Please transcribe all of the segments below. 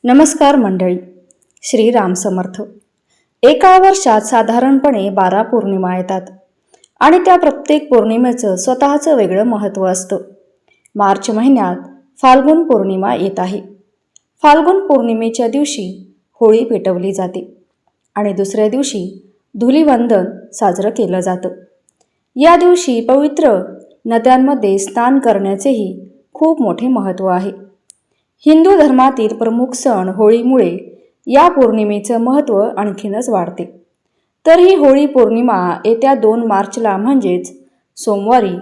नमस्कार मंडळी. श्रीराम समर्थ. एका वर्षात साधारणपणे 12 पौर्णिमा येतात आणि त्या प्रत्येक पौर्णिमेचं स्वतःचं वेगळं महत्त्व असतं. मार्च महिन्यात फाल्गुन पौर्णिमा येत आहे. फाल्गुन पौर्णिमेच्या दिवशी होळी पेटवली जाते आणि दुसऱ्या दिवशी धुलिवंदन साजरं केलं जातं. या दिवशी पवित्र नद्यांमध्ये स्नान करण्याचेही खूप मोठे महत्त्व आहे. हिंदू धर्मातील प्रमुख सण होळीमुळे या पौर्णिमेचं महत्त्व आणखीनच वाढते. तर ही होळी पौर्णिमा येत्या 2 मार्चला म्हणजेच सोमवारी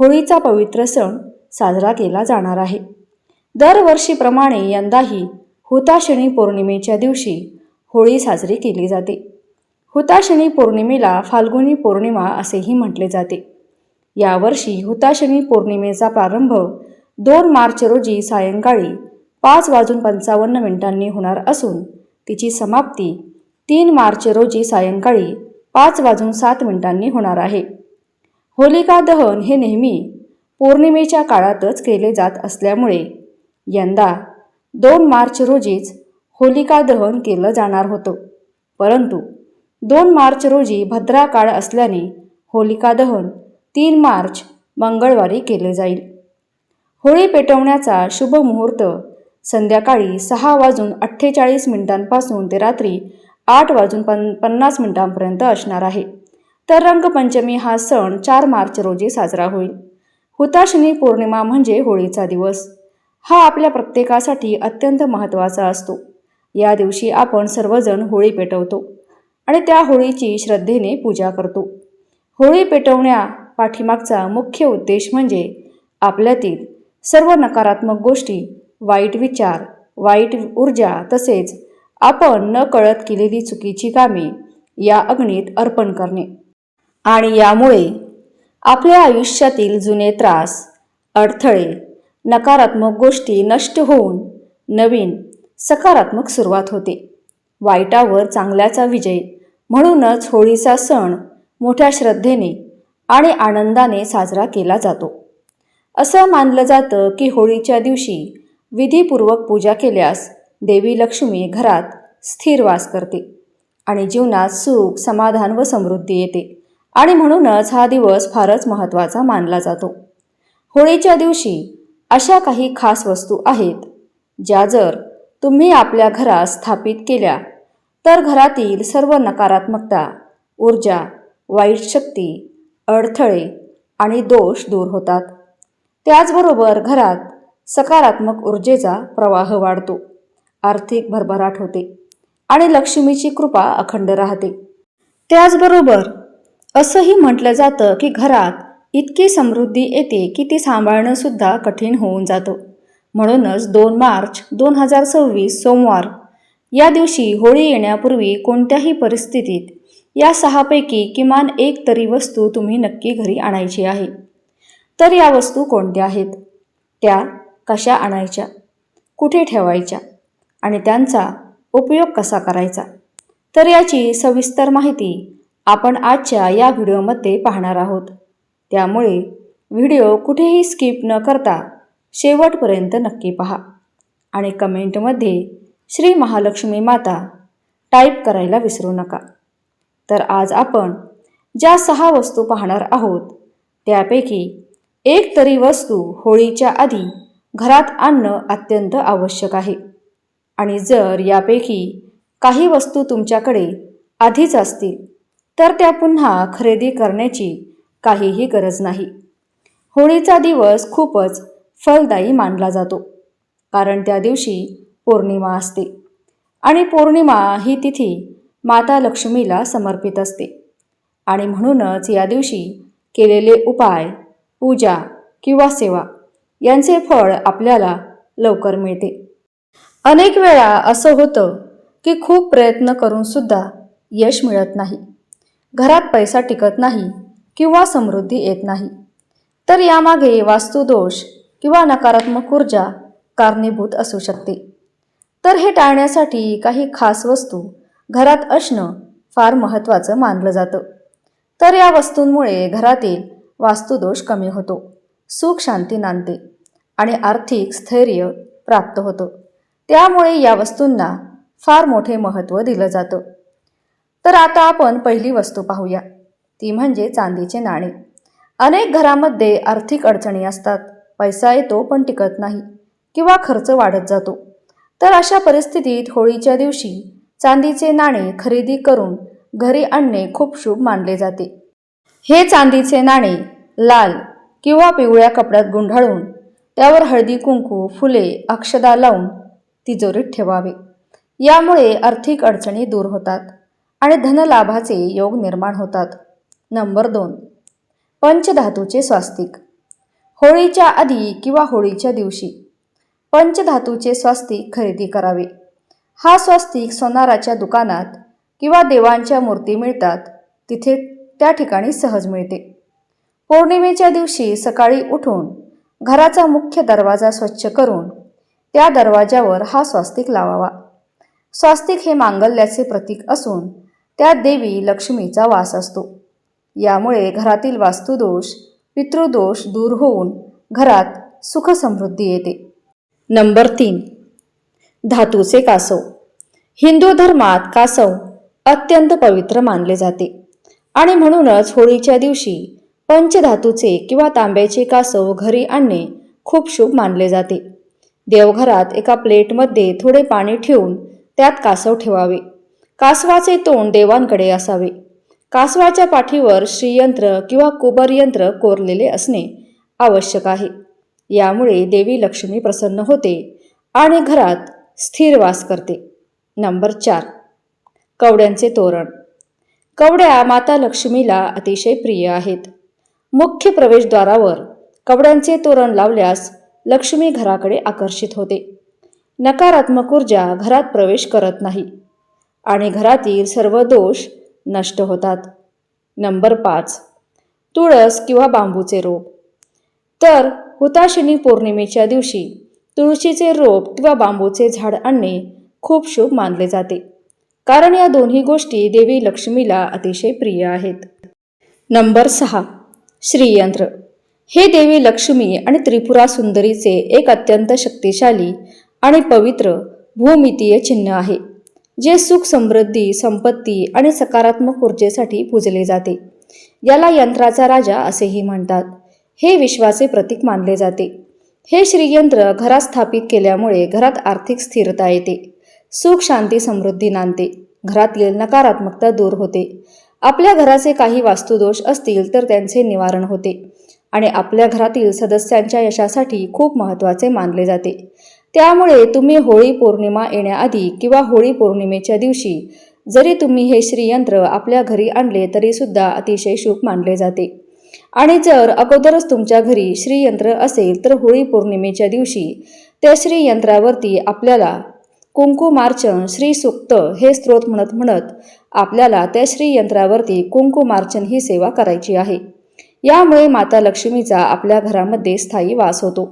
होळीचा पवित्र सण साजरा केला जाणार आहे. दरवर्षीप्रमाणे यंदाही हुताशनी पौर्णिमेच्या दिवशी होळी साजरी केली जाते. हुताशनी पौर्णिमेला फाल्गुनी पौर्णिमा असेही म्हटले जाते. यावर्षी हुताशनी पौर्णिमेचा प्रारंभ 2 मार्च रोजी सायंकाळी 5:55 होणार असून तिची समाप्ती 3 मार्च रोजी सायंकाळी 5:07 होणार आहे. होलिका दहन हे नेहमी पौर्णिमेच्या काळातच केले जात असल्यामुळे यंदा 2 मार्च रोजीच होलिका दहन केलं जाणार होतं. परंतु 2 मार्च रोजी भद्रा काळ असल्याने होलिका दहन 3 मार्च मंगळवारी केले जाईल. होळी पेटवण्याचा शुभ मुहूर्त संध्याकाळी 6:48 पासून ते रात्री 8:50 असणार आहे. तर रंगपंचमी हा सण 4 मार्च रोजी साजरा होईल. हुताशनी पौर्णिमा म्हणजे होळीचा दिवस. हा आपल्या प्रत्येकासाठी अत्यंत महत्त्वाचा असतो. या दिवशी आपण सर्वजण होळी पेटवतो आणि त्या होळीची श्रद्धेने पूजा करतो. होळी पेटवण्या पाठीमागचा मुख्य उद्देश म्हणजे आपल्यातील सर्व नकारात्मक गोष्टी, वाईट विचार, वाईट ऊर्जा तसेच आपण न कळत केलेली चुकीची कामे या अग्नीत अर्पण करणे आणि यामुळे आपल्या आयुष्यातील जुने त्रास, अडथळे, नकारात्मक गोष्टी नष्ट होऊन नवीन सकारात्मक सुरुवात होते. वाईटावर चांगल्याचा विजय म्हणूनच होळीचा सण मोठ्या श्रद्धेने आणि आनंदाने साजरा केला जातो. असं मानलं जातं की होळीच्या दिवशी विधीपूर्वक पूजा केल्यास देवी लक्ष्मी घरात स्थिर वास करते आणि जीवनात सुख, समाधान व समृद्धी येते आणि म्हणूनच हा दिवस फारच महत्त्वाचा मानला जातो. होळीच्या दिवशी अशा काही खास वस्तू आहेत ज्या जर तुम्ही आपल्या घरात स्थापित केल्या तर घरातील सर्व नकारात्मकता, ऊर्जा, वाईट शक्ती, अडथळे आणि दोष दूर होतात. त्याचबरोबर घरात सकारात्मक ऊर्जेचा प्रवाह वाढतो, आर्थिक भरभराट होते आणि लक्ष्मीची कृपा अखंड राहते. त्याचबरोबर असंही म्हटलं जातं की घरात इतकी समृद्धी येते की ती सांभाळणं सुद्धा कठीण होऊन जातं. म्हणूनच 2 मार्च 2026 सोमवार या दिवशी होळी येण्यापूर्वी कोणत्याही परिस्थितीत या 6 पैकी किमान एक तरी वस्तू तुम्ही नक्की घरी आणायची आहे. तर या वस्तू कोणत्या आहेत, त्या कशा आणायच्या, कुठे ठेवायच्या आणि त्यांचा उपयोग कसा करायचा, तर याची सविस्तर माहिती आपण आजच्या या व्हिडिओमध्ये पाहणार आहोत. त्यामुळे व्हिडिओ कुठेही स्किप न करता शेवटपर्यंत नक्की पहा आणि कमेंटमध्ये श्री महालक्ष्मी माता टाईप करायला विसरू नका. तर आज आपण ज्या 6 वस्तू पाहणार आहोत त्यापैकी एक तरी वस्तू होळीच्या आधी घरात आणणं अत्यंत आवश्यक आहे आणि जर यापैकी काही वस्तू तुमच्याकडे आधीच असतील तर त्या पुन्हा खरेदी करण्याची काहीही गरज नाही. होळीचा दिवस खूपच फलदायी मानला जातो कारण त्या दिवशी पौर्णिमा असते आणि पौर्णिमा ही तिथी माता लक्ष्मीला समर्पित असते आणि म्हणूनच या दिवशी केलेले उपाय, पूजा किंवा सेवा यांचे फळ आपल्याला लवकर मिळते. अनेक वेळा असं होतं की खूप प्रयत्न करून सुद्धा यश मिळत नाही, घरात पैसा टिकत नाही किंवा समृद्धी येत नाही. तर यामागे वास्तुदोष किंवा नकारात्मक ऊर्जा कारणीभूत असू शकते. तर हे टाळण्यासाठी काही खास वस्तू घरात असणं फार महत्त्वाचं मानलं जातं. तर या वस्तूंमुळे घरातील वास्तुदोष कमी होतो, सुख शांती नांदते आणि आर्थिक स्थैर्य प्राप्त होतं. त्यामुळे या वस्तूंना फार मोठे महत्त्व दिलं जातं. तर आता आपण पहिली वस्तू पाहूया, ती म्हणजे चांदीचे नाणे. अनेक घरामध्ये आर्थिक अडचणी असतात. पैसा येतो पण टिकत नाही किंवा खर्च वाढत जातो. तर अशा परिस्थितीत होळीच्या दिवशी चांदीचे नाणे खरेदी करून घरी आणणे खूप शुभ मानले जाते. हे चांदीचे नाणे लाल किंवा पिवळ्या कपड्यात गुंडाळून त्यावर हळदी कुंकू, फुले, अक्षदा लावून तिजोरीत ठेवावे. यामुळे आर्थिक अडचणी दूर होतात आणि धनलाभाचे योग निर्माण होतात. नंबर 2, पंचधातूचे स्वास्तिक. होळीच्या आधी किंवा होळीच्या दिवशी पंचधातूचे स्वास्तिक खरेदी करावे. हा स्वास्तिक सोनाराच्या दुकानात किंवा देवांच्या मूर्ती मिळतात तिथे त्या ठिकाणी सहज मिळते. पौर्णिमेच्या दिवशी सकाळी उठून घराचा मुख्य दरवाजा स्वच्छ करून त्या दरवाजावर हा स्वास्तिक लावावा. स्वास्तिक हे मांगल्याचे प्रतीक असून त्यात देवी लक्ष्मीचा वास असतो. यामुळे घरातील वास्तुदोष, पितृदोष दूर होऊन घरात सुख समृद्धी येते. नंबर 3, धातूचे कासव. हिंदू धर्मात कासव अत्यंत पवित्र मानले जाते आणि म्हणूनच होळीच्या दिवशी पंचधातूचे किंवा तांब्याचे कासव घरी आणणे खूप शुभ मानले जाते. देवघरात एका प्लेटमध्ये थोडे पाणी ठेवून त्यात कासव ठेवावे. कासवाचे तोंड देवांकडे असावे. कासवाच्या पाठीवर श्रीयंत्र किंवा कुबर यंत्र कोरलेले असणे आवश्यक आहे. यामुळे देवी लक्ष्मी प्रसन्न होते आणि घरात स्थिर वास करते. नंबर 4, कवड्यांचे तोरण. कवड्या माता लक्ष्मीला अतिशय प्रिय आहेत. मुख्य प्रवेशद्वारावर कवड्यांचे तोरण लावल्यास लक्ष्मी घराकडे आकर्षित होते. नकारात्मक ऊर्जा घरात प्रवेश करत नाही आणि घरातील सर्व दोष नष्ट होतात. नंबर 5, तुळस किंवा बांबूचे रोप. तर हुताशनी पौर्णिमेच्या दिवशी तुळशीचे रोप किंवा बांबूचे झाड आणणे खूप शुभ मानले जाते, कारण या दोन्ही गोष्टी देवी लक्ष्मीला अतिशय प्रिय आहेत. नंबर 6, श्रीयंत्र. हे देवी लक्ष्मी आणि त्रिपुरा सुंदरीचे एक अत्यंत शक्तिशाली आणि पवित्र भूमितीय चिन्ह आहे, जे सुख, समृद्धी, संपत्ती आणि सकारात्मक ऊर्जेसाठी पूजले जाते. याला यंत्राचा राजा असेही म्हणतात. हे विश्वाचे प्रतीक मानले जाते. हे श्रीयंत्र घरात स्थापित केल्यामुळे घरात आर्थिक स्थिरता येते, सुख, शांती, समृद्धी नांदते, घरातील नकारात्मकता दूर होते. आपल्या घराचे काही वास्तुदोष असतील तर त्यांचे निवारण होते आणि आपल्या घरातील सदस्यांच्या यशासाठी खूप महत्त्वाचे मानले जाते. त्यामुळे तुम्ही होळी पौर्णिमा येण्याआधी किंवा होळी पौर्णिमेच्या दिवशी जरी तुम्ही हे श्रीयंत्र आपल्या घरी आणले तरी सुद्धा अतिशय शुभ मानले जाते. आणि जर अगोदरच तुमच्या घरी श्रीयंत्र असेल तर होळी पौर्णिमेच्या दिवशी त्या श्रीयंत्रावरती आपल्याला कुंकुमार्चन, श्रीसूक्त हे स्तोत्र म्हणत म्हणत आपल्याला त्या श्रीयंत्रावरती कुंकुमार्चन ही सेवा करायची आहे. यामुळे माता लक्ष्मीचा आपल्या घरामध्ये स्थायी वास होतो.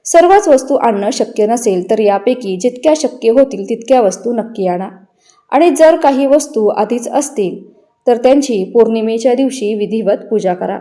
सर्वच वस्तू आणणं शक्य नसेल तर यापैकी जितक्या शक्य होतील तितक्या वस्तू नक्की आणा. आणि जर काही वस्तू आधीच असतील तर त्यांची पौर्णिमेच्या दिवशी विधिवत पूजा करा.